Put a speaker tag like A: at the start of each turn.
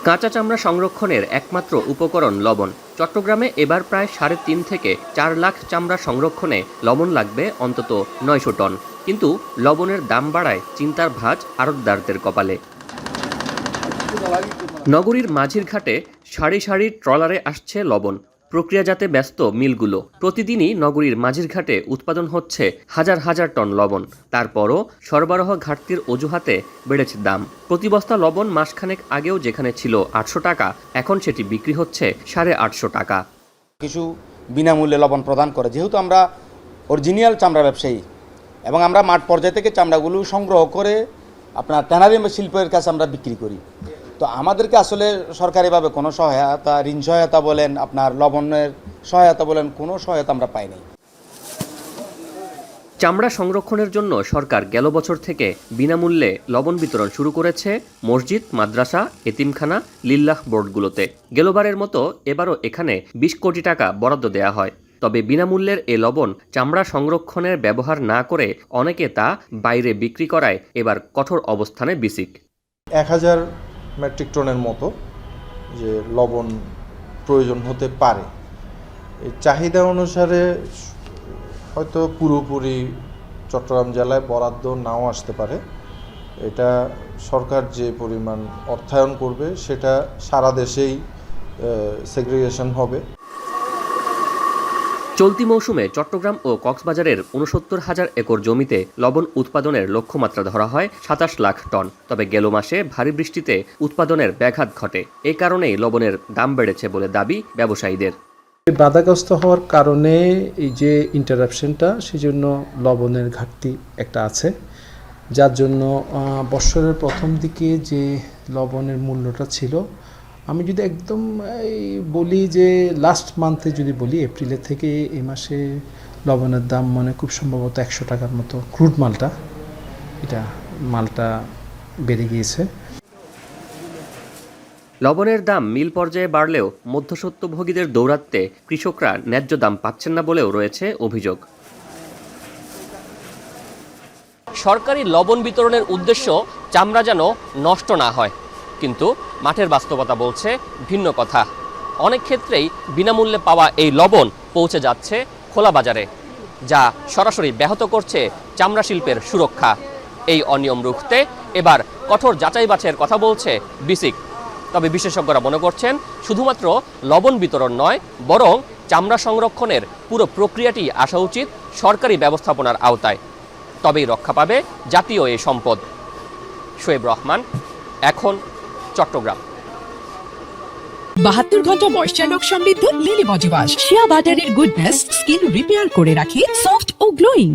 A: কাঁচা চামড়া সংরক্ষণের একমাত্র উপকরণ লবণ। চট্টগ্রামে এবার প্রায় ৩.৫ থেকে ৪ লাখ চামড়া সংরক্ষণে লবণ লাগবে অন্তত ৯০০ টন। কিন্তু লবণের দাম বাড়ায় চিন্তার ভাঁজ আড়তদারদের কপালে। নগরীর মাঝির ঘাটে সারি সারি ট্রলারে আসছে লবণ। প্রক্রিয়াজাতে ব্যস্ত মিলগুলো। প্রতিদিনই নগরীর মাঝির ঘাটে উৎপাদন হচ্ছে হাজার হাজার টন লবণ। তারপরও সরবরাহ ঘাটতির অজুহাতে বেড়েছে দাম। প্রতি বস্তা লবণ মাসখানেক আগেও যেখানে ছিল ৮০০ টাকা, এখন সেটি বিক্রি হচ্ছে ৮৫০ টাকা।
B: কিছু বিনামূল্যে লবণ প্রদান করে, যেহেতু আমরা অরিজিনাল চামড়া ব্যবসায়ী এবং আমরা মাঠ পর্যায় থেকে চামড়াগুলো সংগ্রহ করে আপনার ট্যানারি শিল্পের কাছে আমরা বিক্রি করি। তো আমাদেরকে আসলে সরকারিভাবে কোনো সহায়তা, ঋণ সহায়তা বলেন, আপনার লবণের সহায়তা বলেন, কোনো সহায়তা আমরা পাইনি।
A: চামড়া সংরক্ষণের জন্য সরকার গেল বছর থেকে বিনামূল্যে লবণ বিতরণ শুরু করেছে মসজিদ, মাদ্রাসা, এতিমখানা, লিল্লাহ বোর্ডগুলোতে। গেলবারের মতো এবারও এখানে ২০ কোটি টাকা বরাদ্দ দেয়া হয়। তবে বিনামূল্যের এ লবণ চামড়া সংরক্ষণের ব্যবহার না করে অনেকে তা বাইরে বিক্রি করায় এবার কঠোর অবস্থানে বিসিক।
C: ১,০০০ মেট্রিক টনের মতো যে লবণ প্রয়োজন হতে পারে, এই চাহিদা অনুসারে হয়তো পুরোপুরি চট্টগ্রাম জেলায় বরাদ্দ নাও আসতে পারে। এটা সরকার যে পরিমাণ অর্থায়ন করবে সেটা সারা দেশেই সেগ্রিগেশন হবে।
A: চলতি মৌসুমে চট্টগ্রাম ও কক্সবাজারের ৬৯,০০০ একর জমিতে লবণ উৎপাদনের লক্ষ্যমাত্রা ধরা হয় ২৭ লাখ টন। তবে গেল মাসে ভারী বৃষ্টিতে উৎপাদনের ব্যাঘাত ঘটে। এ কারণেই লবণের দাম বেড়েছে বলে দাবি ব্যবসায়ীদের।
D: বাধাগ্রস্ত হওয়ার কারণে এই যে ইন্টারাপশনটা, সেজন্য লবণের ঘাটতি একটা আছে, যার জন্য বছরের প্রথম দিকে যে লবণের মূল্যটা ছিল, আমি যদি একদম বলি যে লাস্ট মান্থে যদি বলি, এপ্রিলের থেকে এই মাসে লবণের দাম মানে খুব সম্ভবত ১০০ টাকার মতো ক্রুড মালটা বেড়ে গিয়েছে।
A: লবণের দাম মিল পর্যায়ে বাড়লেও মধ্যস্বত্বভোগীদের দৌরাত্ম্যে কৃষকরা ন্যায্য দাম পাচ্ছেন না বলেও রয়েছে অভিযোগ। সরকারি লবণ বিতরণের উদ্দেশ্য চামড়া যেন নষ্ট না হয়, কিন্তু মাঠের বাস্তবতা বলছে ভিন্ন কথা। অনেক ক্ষেত্রেই বিনামূল্যে পাওয়া এই লবণ পৌঁছে যাচ্ছে খোলা বাজারে, যা সরাসরি ব্যাহত করছে চামড়া শিল্পের সুরক্ষা। এই অনিয়ম রুখতে এবার কঠোর যাচাই বাছাইয়ের কথা বলছে বিসিক। তবে বিশেষজ্ঞরা মনে করছেন শুধুমাত্র লবণ বিতরণ নয়, বরং চামড়া সংরক্ষণের পুরো প্রক্রিয়াটি আসা উচিত সরকারি ব্যবস্থাপনার আওতায়। তবেই রক্ষা পাবে জাতীয় এই সম্পদ। শোয়েব রহমান, এখন, চট্টগ্রাম।
E: ৭২ ঘন্টা ময়েশ্চার লক সমৃদ্ধ লিলি বডি ওয়াশ। শিয়া বাটারের গুডনেস স্কিন রিপেয়ার করে রাখে সফট ও গ্লোয়িং।